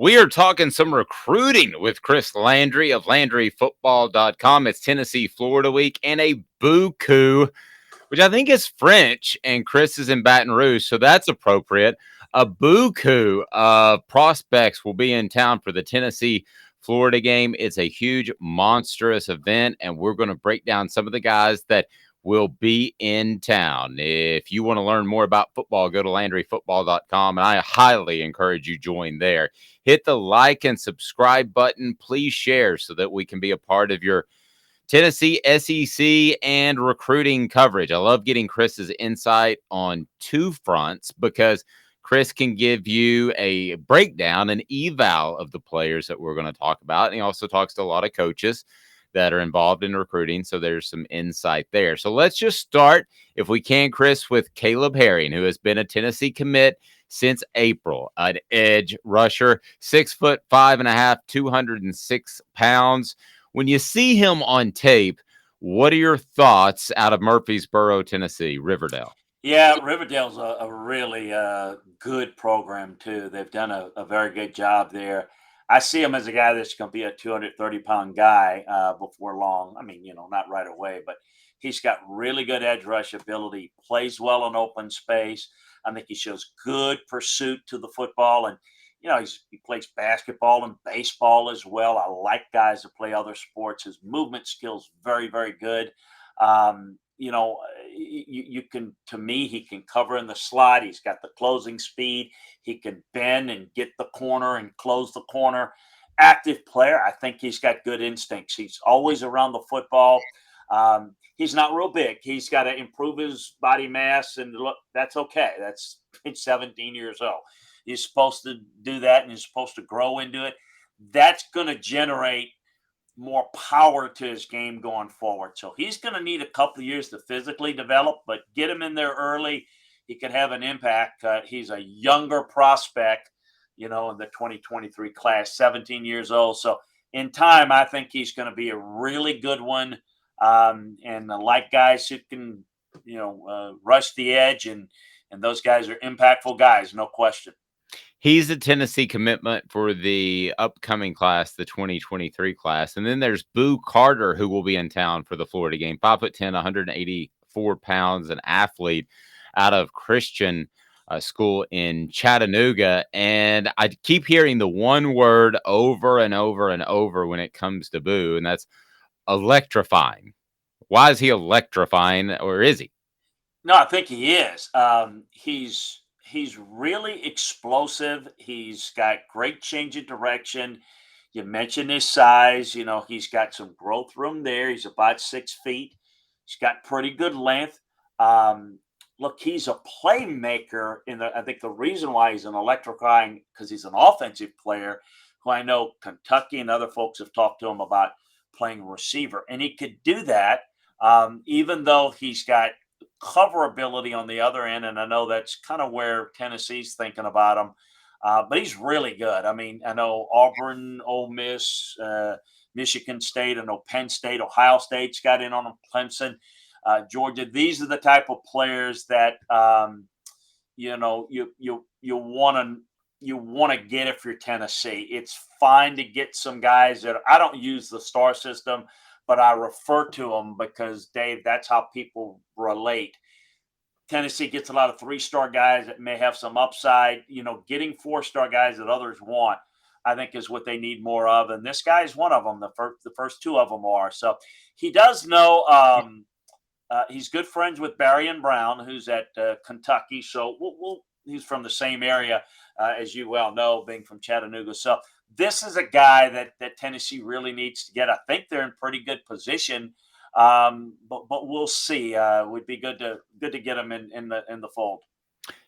We are talking some recruiting with Chris Landry of LandryFootball.com. It's Tennessee, Florida week, and a buku, which I think is French, and Chris is in Baton Rouge, so that's appropriate. A buku of prospects will be in town for the Tennessee Florida game. It's a huge, monstrous event, and we're going to break down some of the guys that will be in town. If you want to learn more about football, go to LandryFootball.com, and I highly encourage you join there. Hit the like and subscribe button. Please share so that we can be a part of your Tennessee, SEC, and recruiting coverage. I love getting Chris's insight on two fronts because Chris can give you a breakdown, an eval of the players that we're going to talk about. And he also talks to a lot of coaches that are involved in recruiting. So there's some insight there. So let's just start, if we can, Chris, with Caleb Herring, who has been a Tennessee commit since April, an edge rusher, 6'5.5", 206 pounds. When you see him on tape, what are your thoughts out of Murfreesboro, Tennessee, Riverdale? Yeah, Riverdale's a really good program too. They've done a very good job there. I see him as a guy that's going to be a 230-pound guy before long. I mean, not right away, but he's got really good edge rush ability, plays well in open space. I think he shows good pursuit to the football. And, he plays basketball and baseball as well. I like guys that play other sports. His movement skills very, very good. You can, to me, he can cover in the slot. He's got the closing speed. He can bend and get the corner and close the corner. Active player. I think he's got good instincts. He's always around the football. He's not real big. He's got to improve his body mass, and look, that's okay. He's 17 years old. He's supposed to do that, and he's supposed to grow into it. That's going to generate more power to his game going forward. So he's going to need a couple of years to physically develop, but get him in there early. He could have an impact. He's a younger prospect, in the 2023 class, 17 years old. So in time, I think he's going to be a really good one. And I like guys who can, rush the edge, and those guys are impactful guys, no question. He's a Tennessee commitment for the upcoming class, the 2023 class. And then there's Boo Carter, who will be in town for the Florida game. 5'10", 184 pounds, an athlete out of Christian school in Chattanooga. And I keep hearing the one word over and over and over when it comes to Boo, and that's electrifying. Why is he electrifying, or is he? No, I think he is. He's really explosive. He's got great change of direction. You mentioned his size. He's got some growth room there. He's about 6 feet. He's got pretty good length. Look, he's a playmaker. I think the reason why he's an electrifying, because he's an offensive player, who I know Kentucky and other folks have talked to him about playing receiver, and he could do that. Even though he's got cover ability on the other end, and I know that's kind of where Tennessee's thinking about him. But he's really good. I mean, I know Auburn, Ole Miss, Michigan State, I know Penn State, Ohio State's got in on him, Clemson, Georgia. These are the type of players that you want to get if you're Tennessee. It's fine to get some guys that I don't use the star system, but I refer to them because, Dave, that's how people relate. Tennessee gets a lot of 3-star guys that may have some upside. Getting 4-star guys that others want, I think, is what they need more of. And this guy is one of them. The first two of them are. So he does know. He's good friends with Barry and Brown, who's at Kentucky. So he's from the same area, as you well know, being from Chattanooga. So this is a guy that Tennessee really needs to get. I think they're in pretty good position, but we'll see. Would be good to get him in the fold.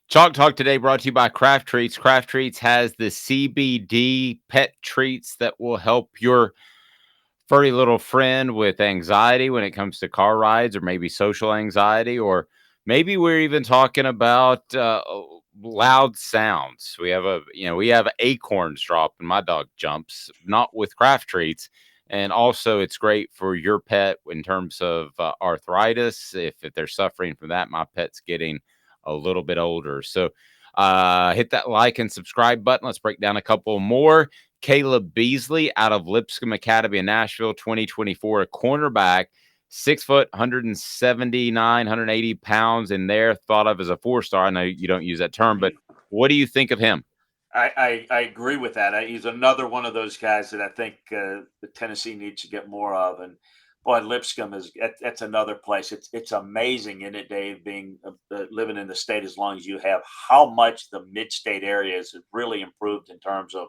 Chalk Talk today brought to you by Craft Treats. Craft Treats has the CBD pet treats that will help your furry little friend with anxiety when it comes to car rides, or maybe social anxiety, or maybe we're even talking about loud sounds. We have acorns drop and my dog jumps, not with Craft Treats. And also it's great for your pet in terms of arthritis. If they're suffering from that, my pet's getting a little bit older. So Hit that like and subscribe button. Let's break down a couple more. Caleb Beasley out of Lipscomb Academy in Nashville, 2024, a cornerback, 6 foot, 179, 180 pounds in there, thought of as a 4-star. I know you don't use that term, but what do you think of him? I agree with that. He's another one of those guys that I think the Tennessee needs to get more of. And boy, Lipscomb that's another place. It's amazing in it, Dave, being living in the state as long as you have, how much the mid-state area has really improved in terms of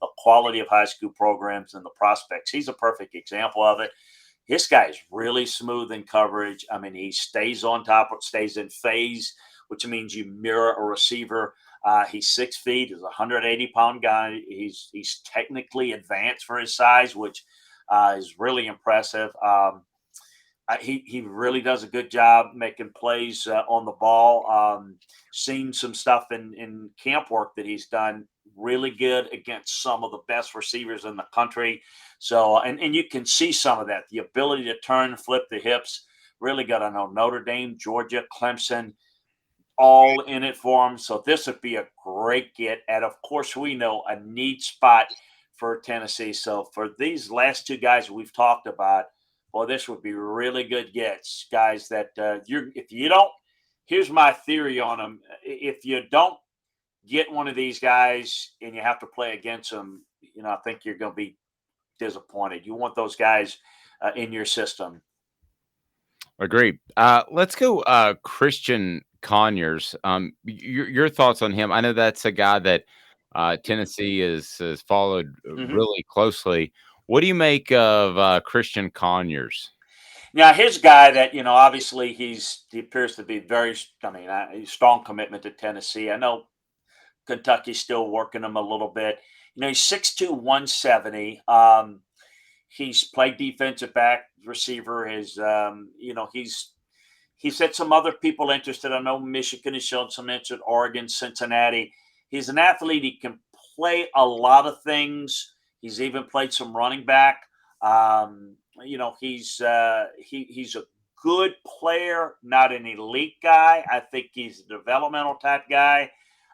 the quality of high school programs and the prospects. He's a perfect example of it. This guy is really smooth in coverage. I mean, he stays on top, stays in phase, which means you mirror a receiver. He's 6 feet. He's a 180-pound guy. He's technically advanced for his size, which is really impressive. He really does a good job making plays on the ball. Seen some stuff in camp work that he's done really good against some of the best receivers in the country. So, and you can see some of that, the ability to turn, flip the hips. Really got to know Notre Dame, Georgia, Clemson, all in it for him. So this would be a great get. And of course, we know a need spot for Tennessee. So for these last two guys we've talked about, well, this would be really good gets, guys. That if you don't, here's my theory on them. If you don't get one of these guys and you have to play against them, I think you're going to be disappointed. You want those guys in your system. Agreed. Let's go Christian Conyers. Your thoughts on him? I know that's a guy that Tennessee has followed really closely. What do you make of Christian Conyers? Now, his guy that, obviously he appears to be a strong commitment to Tennessee. I know Kentucky's still working him a little bit. He's 6'2", 170. He's played defensive back, receiver. He's had some other people interested. I know Michigan has shown some interest, Oregon, Cincinnati. He's an athlete. He can play a lot of things. He's even played some running back. He's a good player, not an elite guy. I think he's a developmental type guy.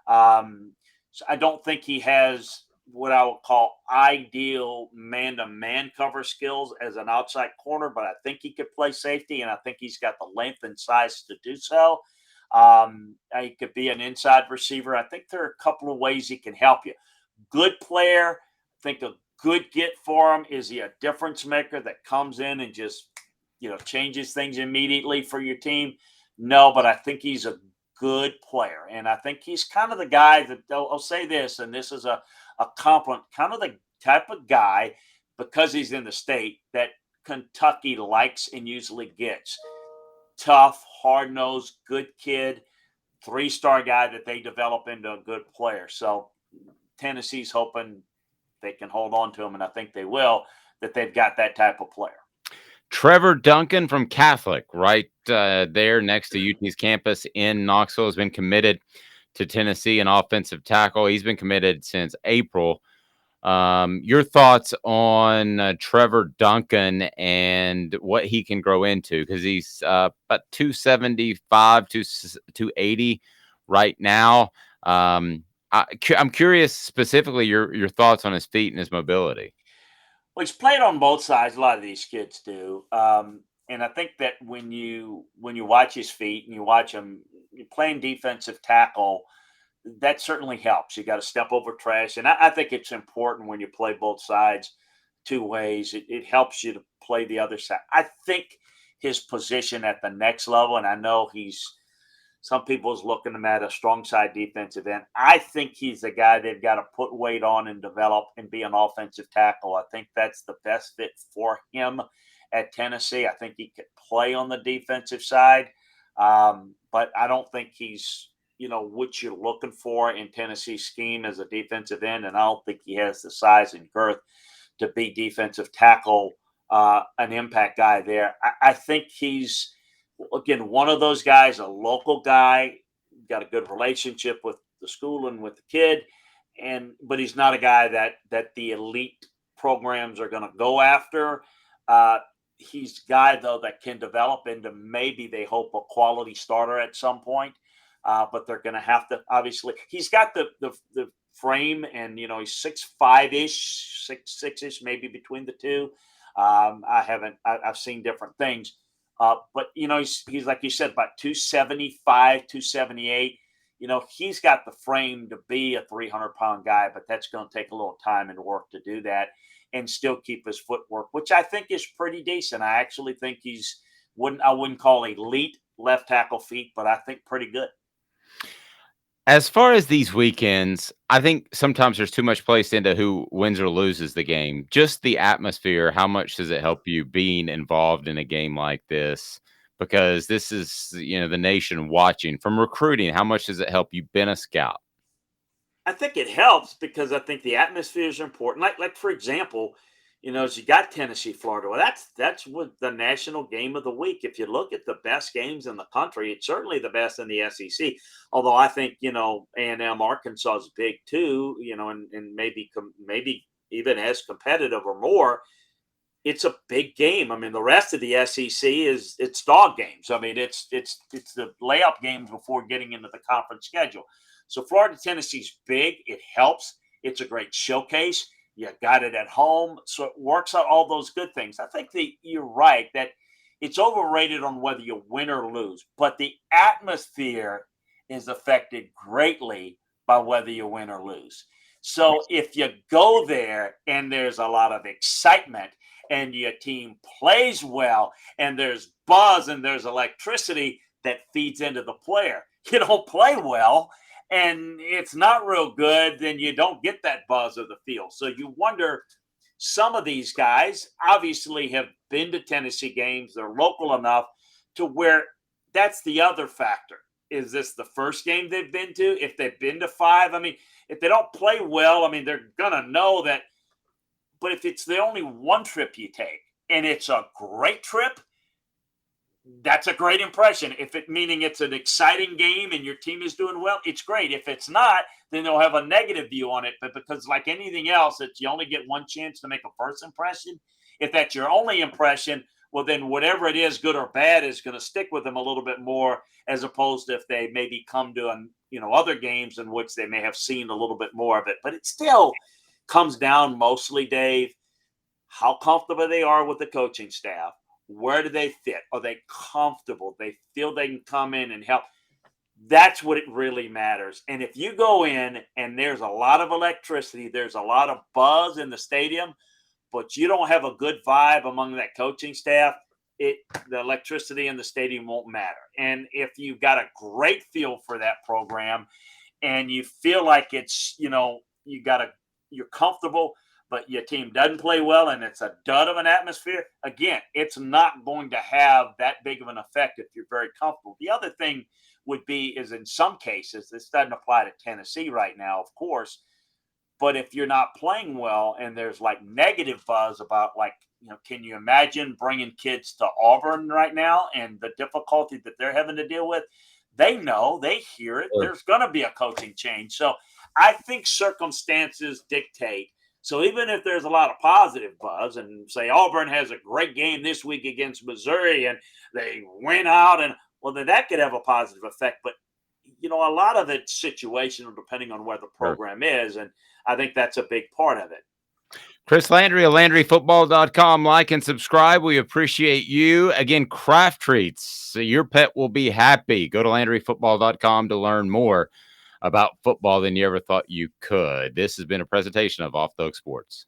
So I don't think he has what I would call ideal man-to-man cover skills as an outside corner, but I think he could play safety, and I think he's got the length and size to do so. He could be an inside receiver. I think there are a couple of ways he can help you. Good player. I think a good get for him. Is he a difference maker that comes in and just, changes things immediately for your team? No, but I think he's a good player. And I think he's kind of the guy that I'll say this, and this is a compliment, kind of the type of guy, because he's in the state, that Kentucky likes and usually gets. Tough, hard-nosed, good kid, 3-star guy that they develop into a good player. So Tennessee's hoping they can hold on to him, and I think they will, that they've got that type of player. Trevor Duncan from Catholic, right there next to UT's campus in Knoxville, has been committed to Tennessee, an offensive tackle. He's been committed since April. Your thoughts on Trevor Duncan and what he can grow into? Because he's about 275, 280 right now. I'm curious specifically your thoughts on his feet and his mobility. Well, he's played on both sides. A lot of these kids do, and I think that when you watch his feet and you watch him playing defensive tackle, that certainly helps. You got to step over trash, and I think it's important when you play both sides 2 ways. It helps you to play the other side. I think his position at the next level, and I know some people's looking him at a strong side defensive end. I think he's the guy they've got to put weight on and develop and be an offensive tackle. I think that's the best fit for him at Tennessee. I think he could play on the defensive side, but I don't think he's what you're looking for in Tennessee's scheme as a defensive end, and I don't think he has the size and girth to be defensive tackle, an impact guy there. I think he's, again, one of those guys, a local guy, got a good relationship with the school and with the kid, but he's not a guy that the elite programs are going to go after. He's a guy, though, that can develop into, maybe they hope, a quality starter at some point. but they're going to have to, obviously, he's got the frame, and he's 6'5" ish, 6'6" ish, maybe between the two. I've seen different things, but he's like you said, about 275, 278. He's got the frame to be a 300-pound guy, but that's going to take a little time and work to do that and still keep his footwork, which I think is pretty decent. I actually think I wouldn't call elite left tackle feet, but I think pretty good. As far as these weekends, I think sometimes there's too much placed into who wins or loses the game. Just the atmosphere, how much does it help you being involved in a game like this? Because this is, the nation watching. From recruiting, how much does it help you being a scout? I think it helps because I think the atmosphere is important. Like for example, as you got Tennessee, Florida. Well, that's what the national game of the week. If you look at the best games in the country, it's certainly the best in the SEC. Although I think A&M Arkansas is big too. And maybe even as competitive or more. It's a big game. I mean, the rest of the SEC it's dog games. I mean, it's the layup games before getting into the conference schedule. So Florida, Tennessee's big. It helps. It's a great showcase. You got it at home, so it works out all those good things. I think that you're right that it's overrated on whether you win or lose, but the atmosphere is affected greatly by whether you win or lose. So if you go there and there's a lot of excitement and your team plays well and there's buzz and there's electricity that feeds into the player. You don't play well and it's not real good, then you don't get that buzz of the field. So you wonder, some of these guys obviously have been to Tennessee games. They're local enough to where that's the other factor. Is this the first game they've been to? If they've been to 5, I mean, if they don't play well, I mean, they're going to know that. But if it's the only one trip you take and it's a great trip, that's a great impression. Meaning it's an exciting game and your team is doing well, it's great. If it's not, then they'll have a negative view on it. But because like anything else, it's you only get one chance to make a first impression. If that's your only impression, well, then whatever it is, good or bad, is going to stick with them a little bit more, as opposed to if they maybe come to other games in which they may have seen a little bit more of it. But it still comes down mostly, Dave, how comfortable they are with the coaching staff. Where do they fit? Are they comfortable? They feel they can come in and help. That's what it really matters. And if you go in and there's a lot of electricity, there's a lot of buzz in the stadium, but you don't have a good vibe among that coaching staff, the electricity in the stadium won't matter. And if you've got a great feel for that program and you feel like it's, you're comfortable, but your team doesn't play well and it's a dud of an atmosphere, again, it's not going to have that big of an effect if you're very comfortable. The other thing is in some cases, this doesn't apply to Tennessee right now, of course, but if you're not playing well and there's like negative buzz about can you imagine bringing kids to Auburn right now and the difficulty that they're having to deal with? They know, they hear it. Sure. There's going to be a coaching change. So I think circumstances dictate. So even if there's a lot of positive buzz and say Auburn has a great game this week against Missouri and they win out, and well, then that could have a positive effect. But, a lot of it's situational depending on where the program is. And I think that's a big part of it. Chris Landry of LandryFootball.com. Like and subscribe. We appreciate you. Again, craft treats. So your pet will be happy. Go to LandryFootball.com to learn more about football than you ever thought you could. This has been a presentation of Off the Hook Sports.